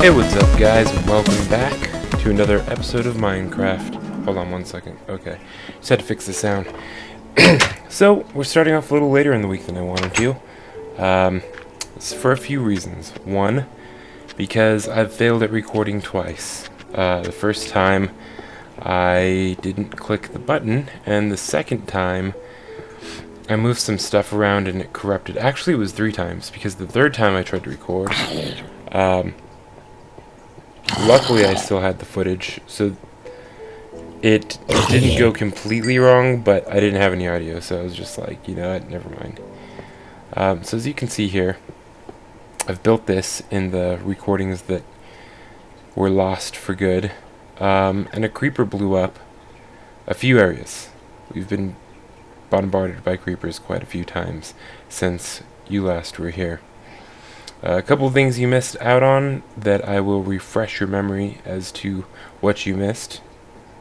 Hey, what's up guys, and welcome back to another episode of Minecraft. Hold on one second. Okay, just had to fix the sound. So, we're starting off a little later in the week than I wanted to. It's for a few reasons. One, because I've failed at recording twice. The first time, I didn't click the button, and the second time, I moved some stuff around and it corrupted. Actually, it was 3 times, because the third time I tried to record, luckily I still had the footage, so it didn't go completely wrong, but I didn't have any audio, so I was just like, you know what, never mind. So as you can see here, I've built this in the recordings that were lost for good, and a creeper blew up a few areas. We've been bombarded by creepers quite a few times since you last were here. A couple of things you missed out on that I will refresh your memory as to what you missed.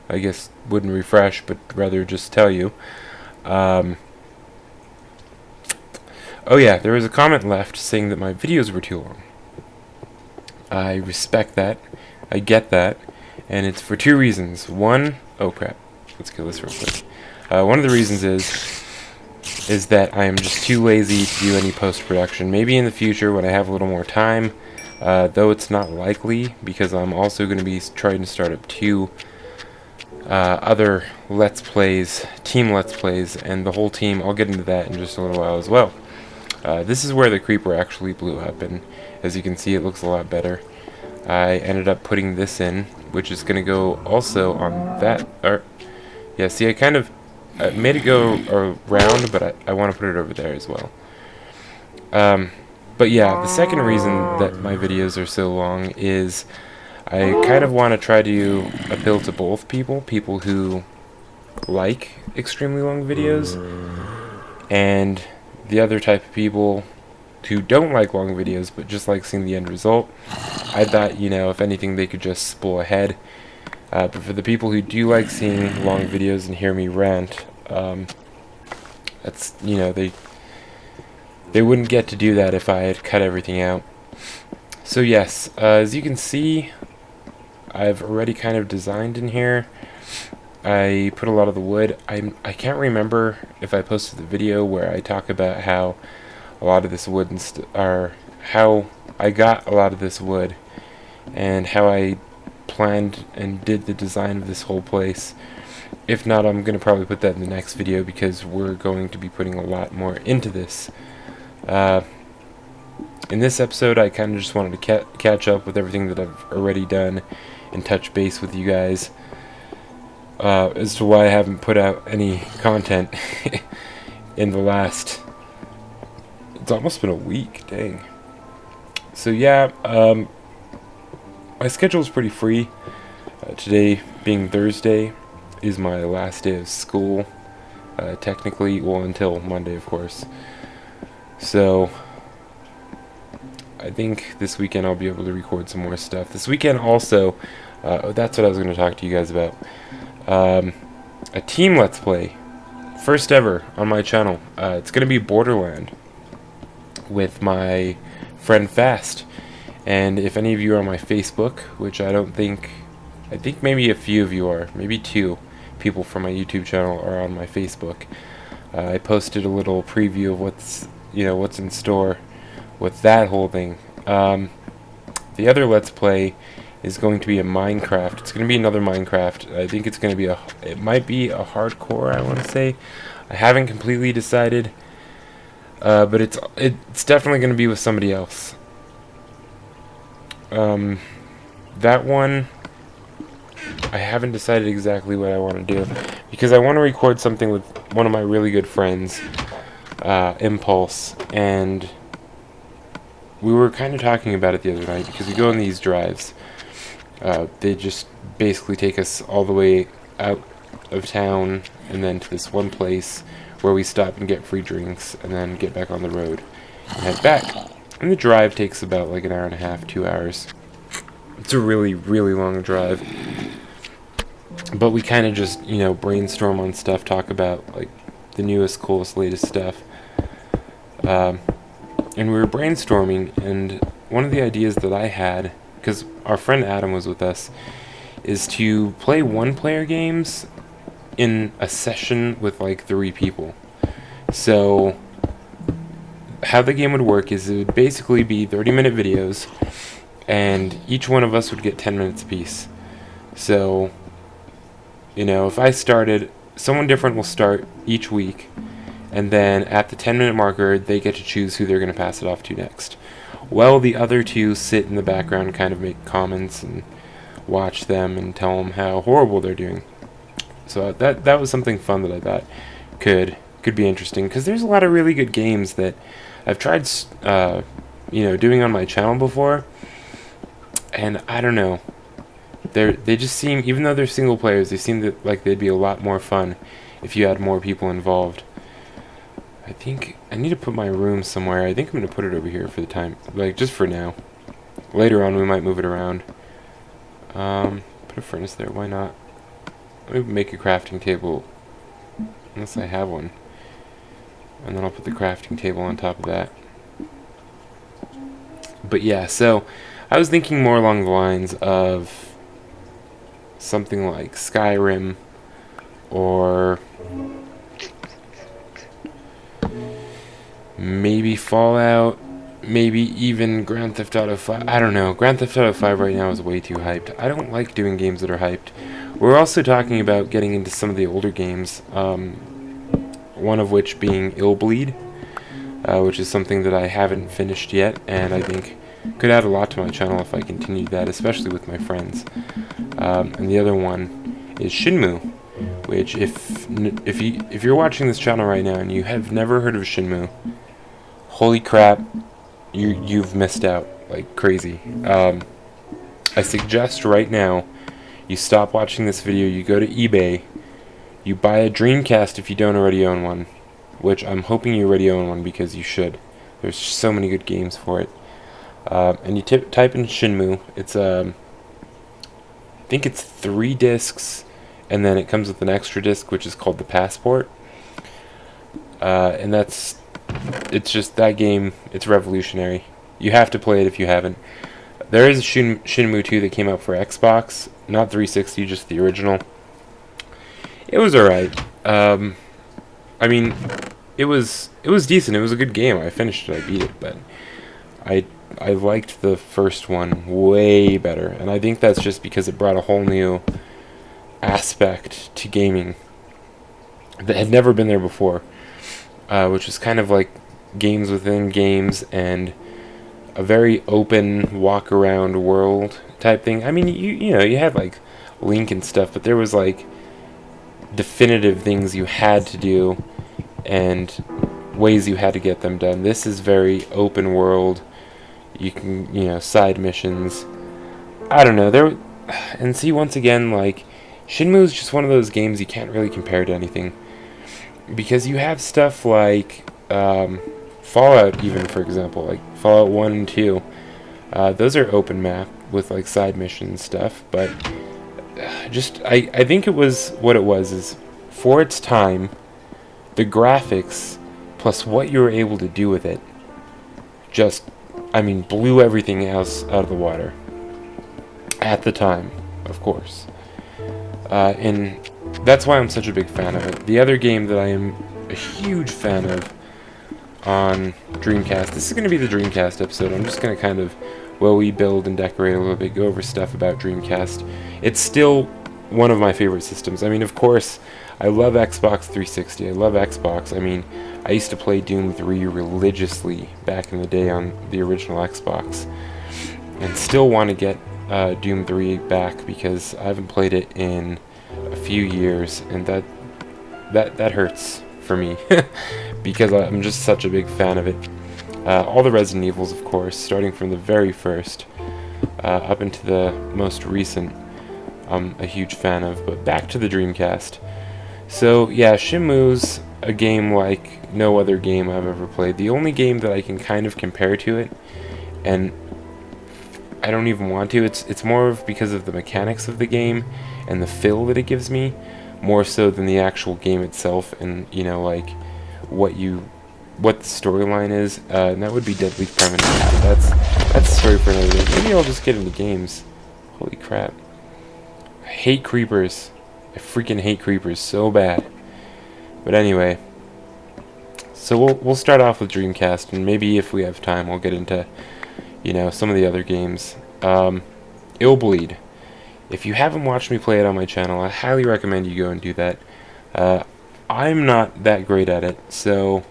I guess wouldn't refresh, but rather just tell you. Oh yeah, there was a comment left saying that my videos were too long. I respect that. I get that. And it's for 2 reasons. One, oh crap. Let's kill this real quick. One of the reasons is that I am just too lazy to do any post-production. Maybe in the future when I have a little more time, though it's not likely, because I'm also going to be trying to start up 2 other Let's Plays, team Let's Plays, and the whole team. I'll get into that in just a little while as well. This is where the creeper actually blew up, and as you can see, it looks a lot better. I ended up putting this in, which is going to go also on that. Yeah, see, I kind of made it go around, but I want to put it over there as well. But yeah, the second reason that my videos are so long is I kind of want to try to appeal to both people who like extremely long videos, and the other type of people who don't like long videos but just like seeing the end result. I thought, you know, if anything, they could just spool ahead. But for the people who do like seeing long videos and hear me rant, that's, you know, they wouldn't get to do that if I had cut everything out. So yes, as you can see, I've already kind of designed in here. I put a lot of the wood. I can't remember if I posted the video where I talk about how a lot of this wood how I got a lot of this wood and how I planned and did the design of this whole place. If not, I'm going to probably put that in the next video because we're going to be putting a lot more into this. In this episode, I kind of just wanted to catch up with everything that I've already done and touch base with you guys as to why I haven't put out any content in the last... It's almost been a week, dang. So yeah, my schedule is pretty free. Today, being Thursday, is my last day of school. Technically, well, until Monday, of course. So, I think this weekend I'll be able to record some more stuff. This weekend also, that's what I was going to talk to you guys about. A team Let's Play. First ever on my channel. It's going to be Borderland with my friend Fast. And if any of you are on my Facebook, which I think maybe a few of you are, maybe 2 people from my YouTube channel are on my Facebook. I posted a little preview of what's in store with that whole thing. The other Let's Play is going to be a Minecraft. It's going to be another Minecraft. I think it's going to be it might be a hardcore, I want to say. I haven't completely decided, but it's definitely going to be with somebody else. That one, I haven't decided exactly what I want to do, because I want to record something with one of my really good friends, Impulse, and we were kind of talking about it the other night, because we go on these drives. They just basically take us all the way out of town, and then to this one place where we stop and get free drinks, and then get back on the road and head back. And the drive takes about like an hour and a half, 2 hours. It's a really, really long drive. But we kind of just, you know, brainstorm on stuff, talk about like the newest, coolest, latest stuff. And we were brainstorming, and one of the ideas that I had because our friend Adam was with us, is to play one-player games in a session with like 3 people. So how the game would work is it would basically be 30-minute videos, and each one of us would get 10 minutes apiece. So, you know, if I started, someone different will start each week, and then at the 10-minute marker, they get to choose who they're going to pass it off to next. Well, the other 2 sit in the background and kind of make comments and watch them and tell them how horrible they're doing. So that was something fun that I thought could be interesting, because there's a lot of really good games that I've tried, you know, doing on my channel before, and I don't know. They just seem, even though they're single players, they seem like they'd be a lot more fun if you had more people involved. I think I need to put my room somewhere. I think I'm going to put it over here for the time, like just for now. Later on we might move it around. Put a furnace there, why not? Let me make a crafting table, unless I have one. And then I'll put the crafting table on top of that. But yeah, so I was thinking more along the lines of something like Skyrim, or maybe Fallout, maybe even Grand Theft Auto 5. I don't know. Grand Theft Auto 5 right now is way too hyped. I don't like doing games that are hyped. We're also talking about getting into some of the older games, one of which being Illbleed, which is something that I haven't finished yet, and I think could add a lot to my channel if I continued that, especially with my friends. And the other one is Shenmue, which if you're watching this channel right now and you have never heard of Shenmue, holy crap, you've missed out like crazy. I suggest right now you stop watching this video, you go to eBay, you buy a Dreamcast if you don't already own one, which I'm hoping you already own one because you should. There's so many good games for it. And you type in Shenmue. It's I think it's 3 discs, and then it comes with an extra disc which is called the Passport. And it's just that game. It's revolutionary. You have to play it if you haven't. There is a Shenmue 2 that came out for Xbox, not 360, just the original. It was alright. I mean, it was decent. It was a good game. I finished it. I beat it, but I liked the first one way better, and I think that's just because it brought a whole new aspect to gaming that had never been there before, which was kind of like games within games and a very open walk around world type thing. I mean, you know, you had like Link and stuff, but there was like definitive things you had to do and ways you had to get them done. This is very open world. You can, you know, side missions. I don't know. And see, once again, like, Shenmue is just one of those games you can't really compare to anything, because you have stuff like Fallout, even, for example, like Fallout 1 and 2. Those are open map with like side mission stuff, but I think it was what it was is, for its time, the graphics plus what you were able to do with it just, I mean, blew everything else out of the water at the time, of course. And that's why I'm such a big fan of it. The other game that I am a huge fan of on Dreamcast, this is going to be the Dreamcast episode. I'm just going to kind of, while we build and decorate a little bit, go over stuff about Dreamcast. It's still one of my favorite systems. I mean, of course, I love Xbox 360. I love Xbox. I mean, I used to play Doom 3 religiously back in the day on the original Xbox, and still want to get Doom 3 back because I haven't played it in a few years, and that hurts for me because I'm just such a big fan of it. All the Resident Evils, of course, starting from the very first up into the most recent, I'm a huge fan of. But back to the Dreamcast. So yeah, Shenmue's a game like no other game I've ever played. The only game that I can kind of compare to it, and I don't even want to, it's more of because of the mechanics of the game and the feel that it gives me, more so than the actual game itself, and, you know, like what you what the storyline is, and that would be Deadly Premonition. That's a story for another day. Maybe I'll just get into games. Holy crap. I hate creepers. I freaking hate creepers so bad. But anyway, so we'll start off with Dreamcast, and maybe if we have time, we'll get into, you know, some of the other games. Illbleed. If you haven't watched me play it on my channel, I highly recommend you go and do that. I'm not that great at it, so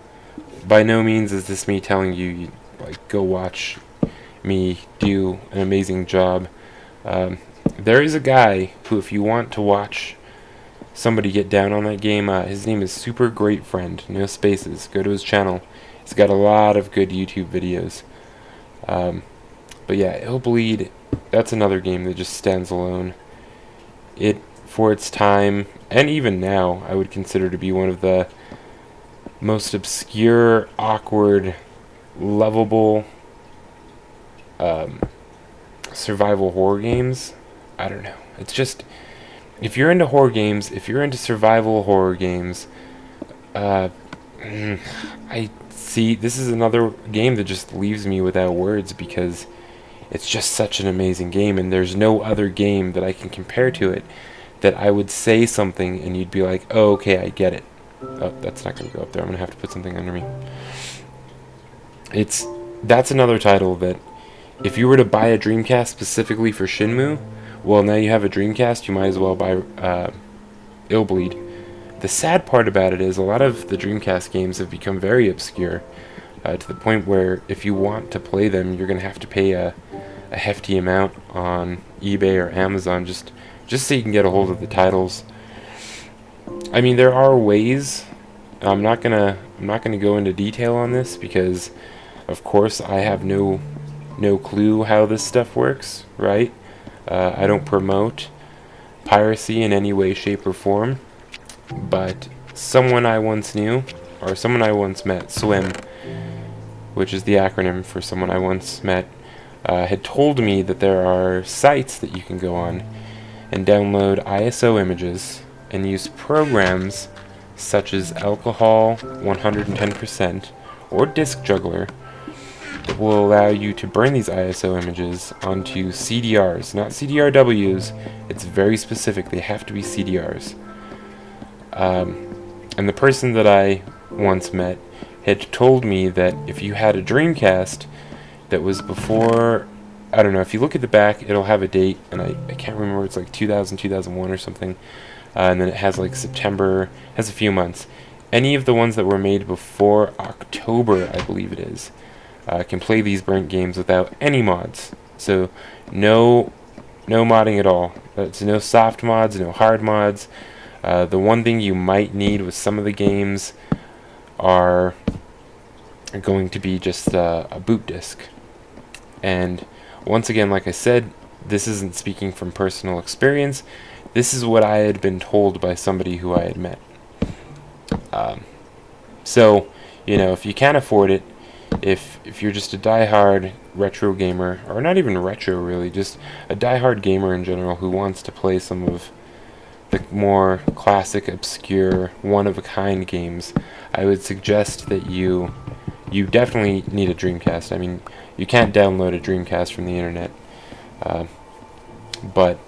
by no means is this me telling you, like, go watch me do an amazing job. There is a guy who, if you want to watch somebody get down on that game, his name is Super Great Friend, no spaces. Go to his channel. He's got a lot of good YouTube videos. But yeah, Illbleed, that's another game that just stands alone. It, for its time, and even now, I would consider to be one of the most obscure, awkward, lovable survival horror games. I don't know. It's just, if you're into horror games, if you're into survival horror games, I see, this is another game that just leaves me without words, because it's just such an amazing game, and there's no other game that I can compare to it that I would say something and you'd be like, oh, okay, I get it. Oh, that's not going to go up there. I'm going to have to put something under me. That's another title that, if you were to buy a Dreamcast specifically for Shenmue, well, now you have a Dreamcast, you might as well buy Illbleed. The sad part about it is a lot of the Dreamcast games have become very obscure, to the point where if you want to play them, you're going to have to pay a hefty amount on eBay or Amazon just so you can get a hold of the titles. I mean, there are ways. I'm not gonna go into detail on this because, of course, I have no clue how this stuff works, right? I don't promote piracy in any way, shape, or form. But someone I once knew, or someone I once met, SWIM, which is the acronym for someone I once met, had told me that there are sites that you can go on and download ISO images and use programs such as Alcohol 110% or Disc Juggler that will allow you to burn these ISO images onto CDRs, not CDRWs. It's very specific. They have to be CDRs. And the person that I once met had told me that if you had a Dreamcast that was before, I don't know, if you look at the back, it'll have a date, and I can't remember, it's like 2000, 2001 or something, and then it has like September, has a few months. Any of the ones that were made before October, I believe it is, can play these burnt games without any mods. So no modding at all. It's no soft mods, no hard mods. The one thing you might need with some of the games are going to be just a boot disk. And once again, like I said, this isn't speaking from personal experience. This is what I had been told by somebody who I had met. So, you know, if you can't afford it, if you're just a die-hard retro gamer, or not even retro really, just a die-hard gamer in general who wants to play some of the more classic, obscure, one-of-a-kind games, I would suggest that you definitely need a Dreamcast. I mean, you can't download a Dreamcast from the internet, but,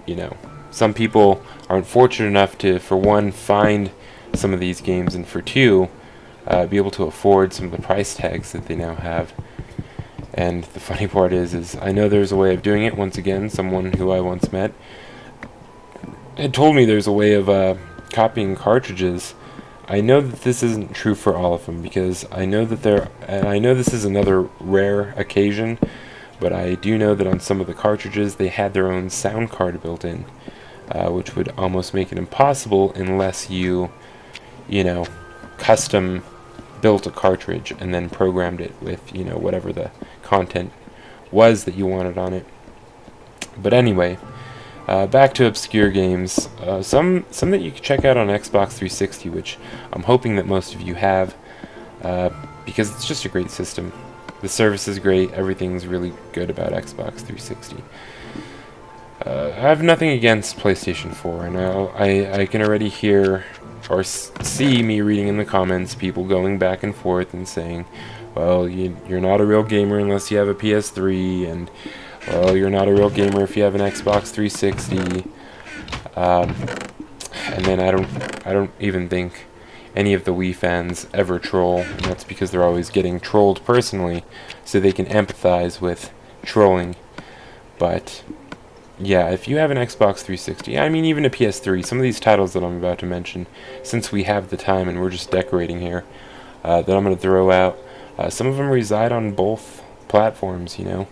you know, some people are unfortunate enough to, for one, find some of these games, and for two, be able to afford some of the price tags that they now have. And the funny part is I know there's a way of doing it. Once again, someone who I once met had told me there's a way of copying cartridges. I know that this isn't true for all of them, because I know that and I know this is another rare occasion, but I do know that on some of the cartridges they had their own sound card built in, which would almost make it impossible unless you know, custom built a cartridge and then programmed it with, you know, whatever the content was that you wanted on it. But anyway, back to obscure games. Some that you can check out on Xbox 360, which I'm hoping that most of you have, because it's just a great system. The service is great. Everything's really good about Xbox 360. I have nothing against PlayStation 4, and I can already hear or see me reading in the comments people going back and forth and saying, well, you're not a real gamer unless you have a PS3, and well, you're not a real gamer if you have an Xbox 360. And then I don't even think any of the Wii fans ever troll, and that's because they're always getting trolled personally, so they can empathize with trolling. But yeah, if you have an Xbox 360, I mean even a PS3, some of these titles that I'm about to mention, since we have the time and we're just decorating here, that I'm going to throw out, some of them reside on both platforms, you know,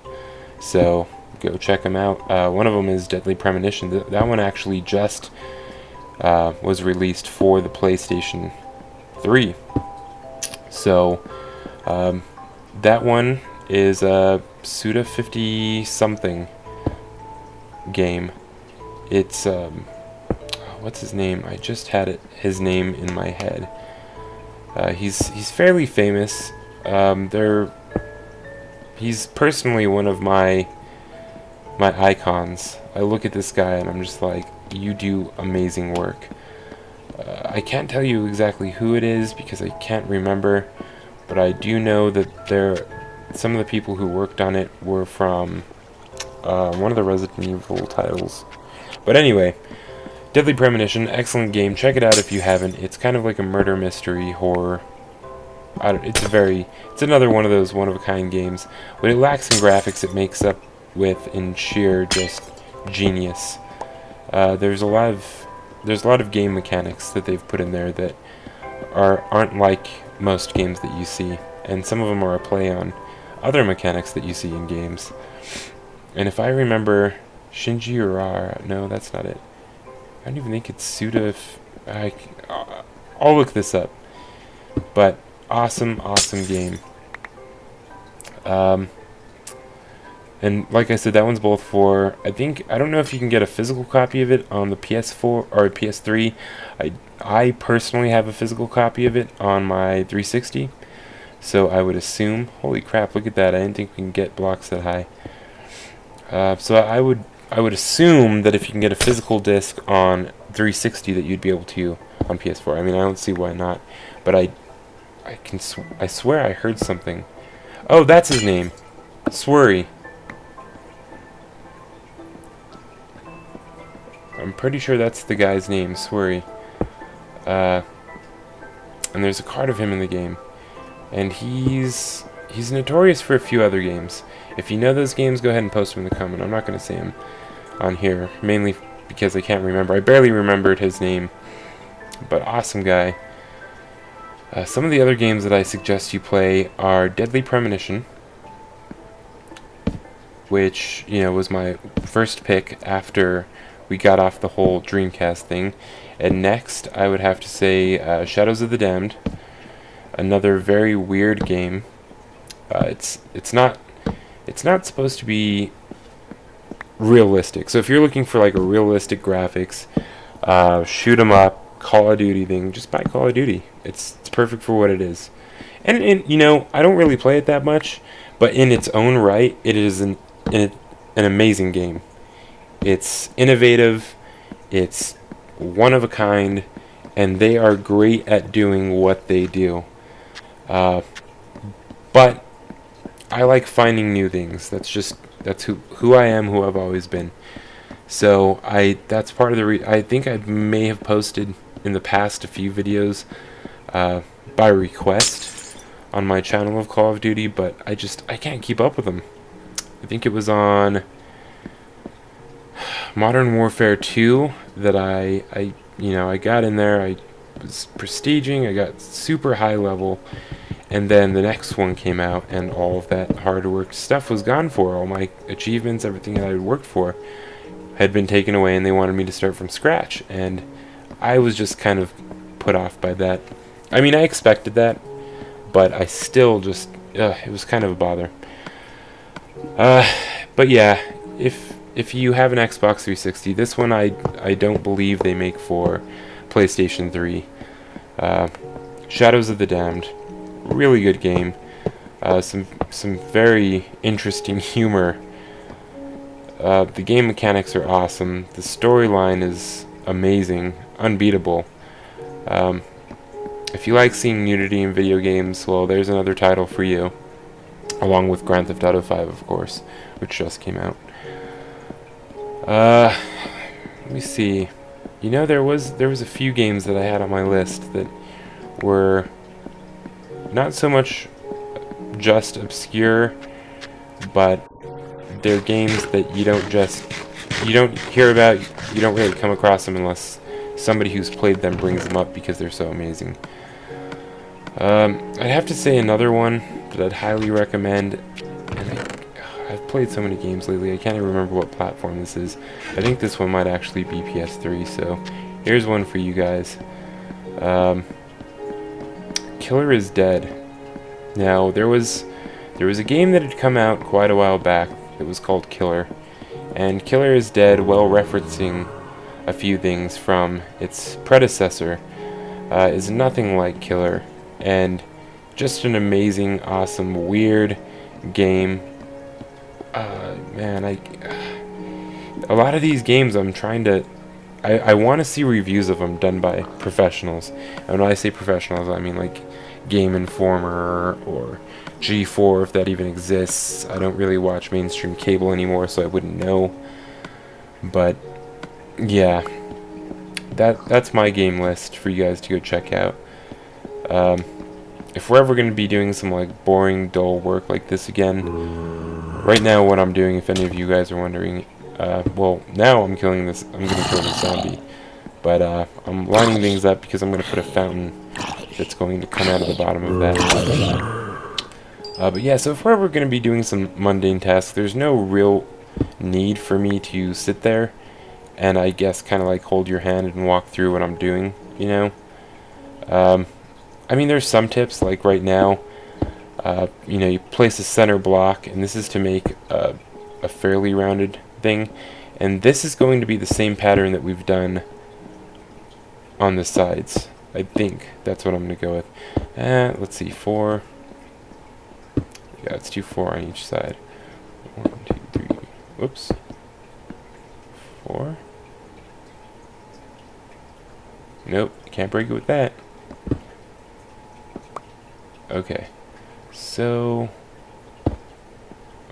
so go check them out. One of them is Deadly Premonition. That one actually just was released for the PlayStation 3. So that one is a Suda 50 something game. It's what's his name? I just had his name in my head. He's fairly famous. He's personally one of my icons. I look at this guy and I'm just like, you do amazing work. I can't tell you exactly who it is because I can't remember, but I do know that some of the people who worked on it were from one of the Resident Evil titles. But anyway, Deadly Premonition, excellent game. Check it out if you haven't. It's kind of like a murder mystery horror. It's another one of those one-of-a-kind games. What it lacks in graphics, it makes up with in sheer just genius. There's a lot of game mechanics that they've put in there that aren't like most games that you see, and some of them are a play on other mechanics that you see in games. And if I remember, Shinji Urara, no, that's not it. I don't even think it's Suda. I'll look this up. But awesome game. And like I said, that one's both for, I don't know if you can get a physical copy of it on the PS4 or PS3. I personally have a physical copy of it on my 360. So I would assume, holy crap, look at that. I didn't think we can get blocks that high. So I would assume that if you can get a physical disc on 360 that you'd be able to on PS4. I mean, I don't see why not. But I swear I heard something. Oh, that's his name. Swery. I'm pretty sure that's the guy's name, Swery. And there's a card of him in the game. And he's notorious for a few other games. If you know those games, go ahead and post them in the comment. I'm not going to say them on here, mainly because I can't remember. I barely remembered his name. But awesome guy. Some of the other games that I suggest you play are Deadly Premonition, which, you know, was my first pick after we got off the whole Dreamcast thing. And next, I would have to say Shadows of the Damned, another very weird game. It's not supposed to be realistic. So if you're looking for like a realistic graphics, shoot 'em up, Call of Duty thing, just buy Call of Duty. It's perfect for what it is. And you know, I don't really play it that much, but in its own right, it is an amazing game. It's innovative, it's one of a kind, and they are great at doing what they do. But I like finding new things. That's who I am, who I've always been. So that's part of the I think I may have posted in the past a few videos by request on my channel of Call of Duty, but I can't keep up with them. I think it was on Modern Warfare 2 that I got in there. I was prestiging, I got super high level, and then the next one came out and all of that hard work stuff was gone for. All my achievements, everything that I had worked for had been taken away, and they wanted me to start from scratch, and I was just kind of put off by that. I mean, I expected that, but I still just it was kind of a bother. But yeah, if you have an Xbox 360, this one I don't believe they make for PlayStation 3. Shadows of the Damned, really good game. Some very interesting humor The game mechanics are awesome. The storyline is amazing, unbeatable. Um, if you like seeing nudity in video games, well, there's another title for you. Along with Grand Theft Auto 5, of course, which just came out. Let me see. You know, there was a few games that I had on my list that were not so much just obscure, but they're games that you don't hear about, you don't really come across them unless somebody who's played them brings them up because they're so amazing. I'd have to say another one that I'd highly recommend, and I've played so many games lately, I can't even remember what platform this is. I think this one might actually be PS3, so here's one for you guys. Killer is Dead. Now, there was a game that had come out quite a while back that was called Killer, and Killer is Dead, while referencing a few things from its predecessor, is nothing like Killer, and just an amazing, awesome, weird game. Man, a lot of these games I'm trying to, I want to see reviews of them done by professionals. And when I say professionals, I mean like Game Informer or G4, if that even exists. I don't really watch mainstream cable anymore, so I wouldn't know. But yeah, that's my game list for you guys to go check out. If we're ever going to be doing some like boring, dull work like this again, right now what I'm doing, if any of you guys are wondering, well, now I'm going to kill this zombie, but I'm lining things up because I'm going to put a fountain that's going to come out of the bottom of that. But yeah, so if we're ever going to be doing some mundane tasks, there's no real need for me to sit there and I guess kind of like hold your hand and walk through what I'm doing, you know? I mean, there's some tips, like right now, you know, you place a center block, and this is to make a fairly rounded thing, and this is going to be the same pattern that we've done on the sides. I think that's what I'm going to go with. Let's see, 4. Yeah, let's do 4 on each side. 1, 2, 3. Whoops. 4. Nope, can't break it with that. Okay, so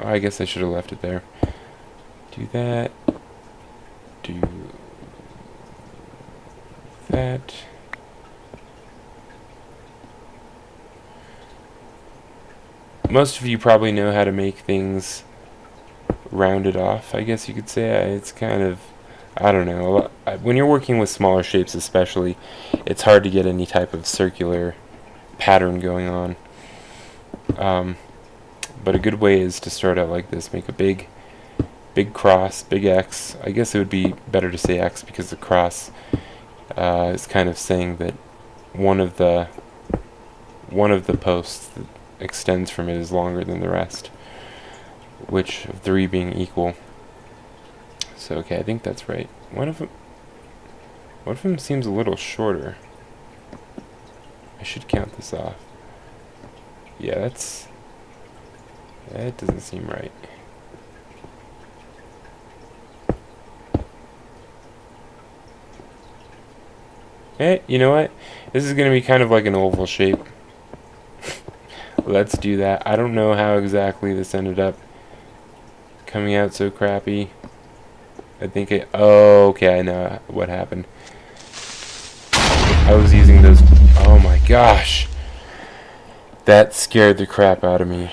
I guess I should have left it there. Do that. Do that. Most of you probably know how to make things rounded off, I guess you could say. It's kind of, I don't know, when you're working with smaller shapes especially, it's hard to get any type of circular pattern going on. But a good way is to start out like this. Make a big cross, big X. I guess it would be better to say X because the cross is kind of saying that one of the posts that extends from it is longer than the rest, which of 3 being equal. So okay, I think that's right. One of them seems a little shorter. I should count this off. Yeah, that doesn't seem right. You know what? This is going to be kind of like an oval shape. Let's do that. I don't know how exactly this ended up coming out so crappy. I think oh, okay, I know what happened. I was using those. Oh my gosh. That scared the crap out of me.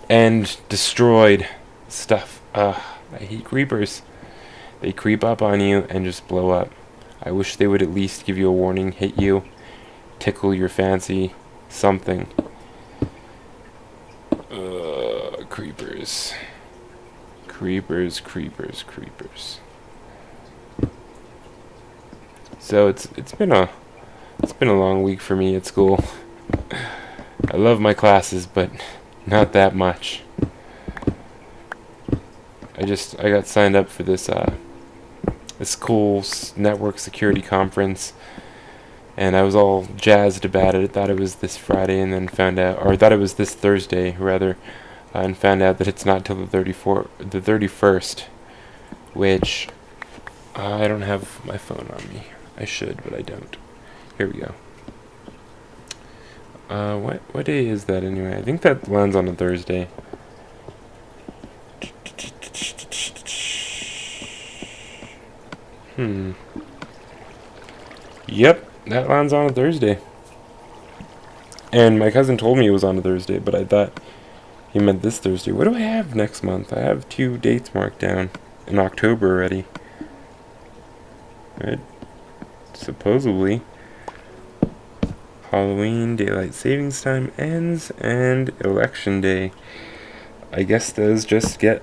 And destroyed stuff. I hate creepers. They creep up on you and just blow up. I wish they would at least give you a warning, hit you, tickle your fancy, something. Creepers. Creepers, creepers, creepers. So it's been a long week for me at school. I love my classes, but not that much. I got signed up for this cool network security conference, and I was all jazzed about it. I thought it was this Friday, and then found out, or I thought it was this Thursday rather. and found out that it's not till the 31st, which I don't have my phone on me. I should, but I don't. Here we go. What day is that anyway? I think that lands on a Thursday. Yep, that lands on a Thursday. And my cousin told me it was on a Thursday, but I thought he meant this Thursday. What do I have next month? I have 2 dates marked down in October already. Right? Supposedly. Halloween, daylight savings time ends, and election day. I guess those just get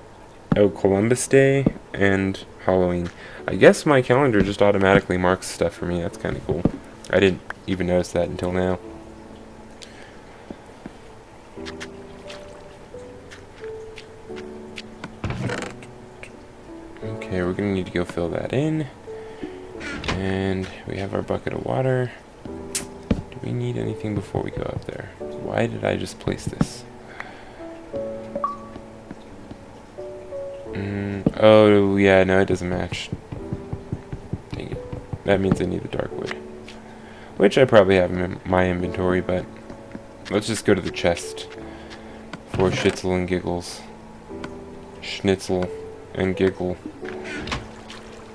Columbus Day and Halloween. I guess my calendar just automatically marks stuff for me. That's kind of cool. I didn't even notice that until now. Okay, we're gonna need to go fill that in. And we have our bucket of water. Do we need anything before we go up there? Why did I just place this? Oh, yeah, no, it doesn't match. Dang it. That means I need the dark wood. Which I probably have in my inventory, but let's just go to the chest for shitzel and giggles. Schnitzel and giggle.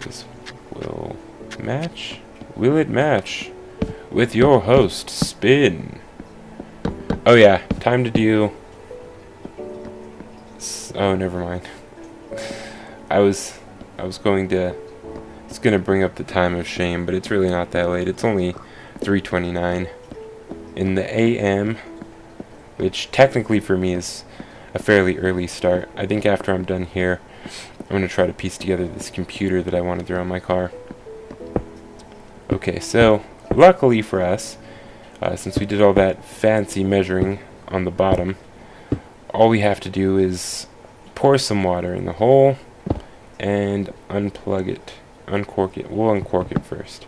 This will match? Will it match? With your host, Spin. Oh yeah, time to do... Oh, never mind. I was going to... It's going to bring up the time of shame, but it's really not that late. It's only 3:29 in the AM, which technically for me is a fairly early start. I think after I'm done here, I'm going to try to piece together this computer that I want to throw in my car. Okay, so luckily for us, since we did all that fancy measuring on the bottom, all we have to do is pour some water in the hole and unplug it, uncork it. We'll uncork it first,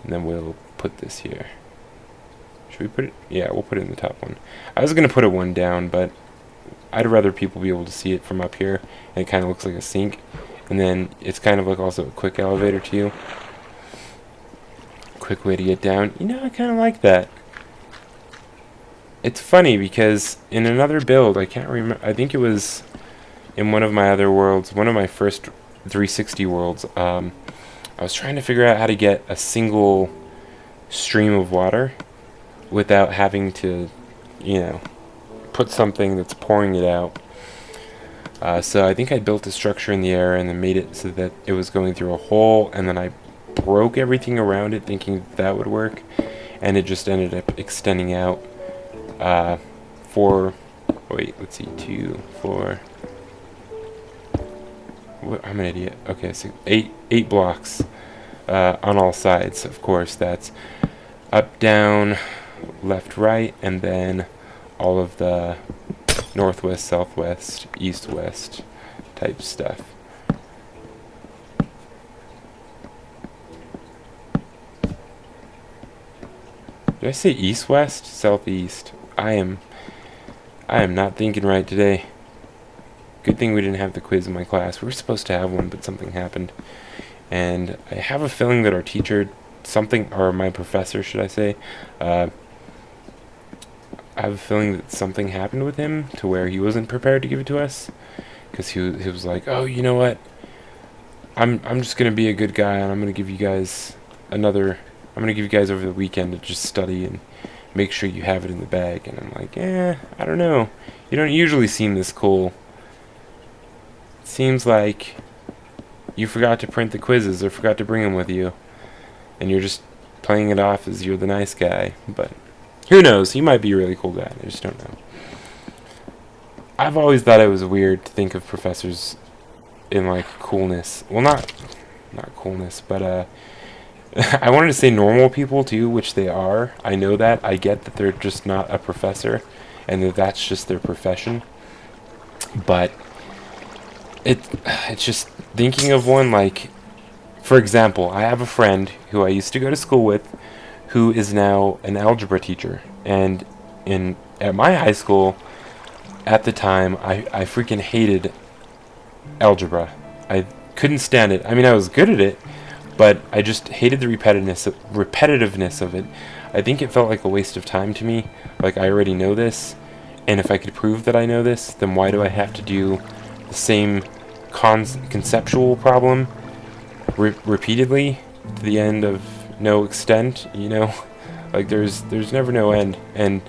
and then we'll put this here. Should we put it? Yeah, we'll put it in the top one. I was going to put it one down, but I'd rather people be able to see it from up here, and it kind of looks like a sink, and then it's kind of like also a quick elevator too. Quick way to get down. You know, I kind of like that. It's funny because in another build, I can't remember, I think it was in one of my other worlds, one of my first 360 worlds, I was trying to figure out how to get a single stream of water without having to, you know, put something that's pouring it out. So I think I built a structure in the air and then made it so that it was going through a hole, and then I broke everything around it thinking that would work, and it just ended up extending out for, wait, let's see, 2, 4, what, I'm an idiot. Okay, so 8 blocks on all sides. Of course, that's up, down, left, right, and then all of the northwest, southwest, east, west type stuff. Did I say east, west, southeast? I am not thinking right today. Good thing we didn't have the quiz in my class. We were supposed to have one, but something happened. And I have a feeling that our teacher, or my professor, should I say, I have a feeling that something happened with him to where he wasn't prepared to give it to us. Because he was like, oh, you know what? I'm just going to be a good guy, and I'm going to give you guys I'm going to give you guys over the weekend to just study and make sure you have it in the bag. And I'm like, I don't know. You don't usually seem this cool. It seems like you forgot to print the quizzes or forgot to bring them with you. And you're just playing it off as you're the nice guy. But who knows? He might be a really cool guy. I just don't know. I've always thought it was weird to think of professors in, like, coolness. Well, not coolness, but, I wanted to say normal people too, which they are. I know that. I get that they're just not a professor and that that's just their profession. But it's just thinking of one, like, for example, I have a friend who I used to go to school with who is now an algebra teacher. And at my high school, at the time, I freaking hated algebra. I couldn't stand it. I mean, I was good at it, but I just hated the repetitiveness of it. I think it felt like a waste of time to me. Like, I already know this, and if I could prove that I know this, then why do I have to do the same conceptual problem repeatedly to the end of no extent, you know? Like, there's never no end. And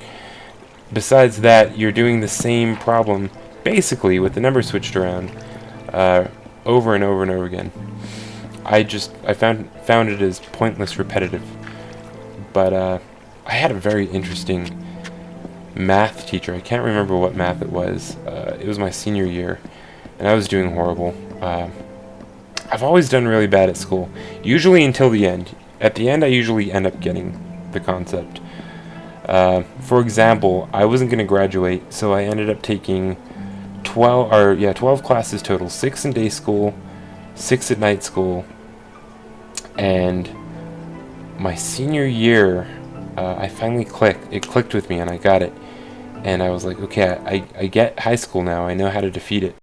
besides that, you're doing the same problem basically with the numbers switched around over and over and over again. I found it as pointless, repetitive. But I had a very interesting math teacher. I can't remember what math it was. It was my senior year, and I was doing horrible. I've always done really bad at school, usually until the end. At the end, I usually end up getting the concept. For example, I wasn't going to graduate, so I ended up taking 12 classes total, 6 in day school, 6 at night school, and my senior year, I finally clicked. It clicked with me, and I got it. And I was like, okay, I get high school now. I know how to defeat it.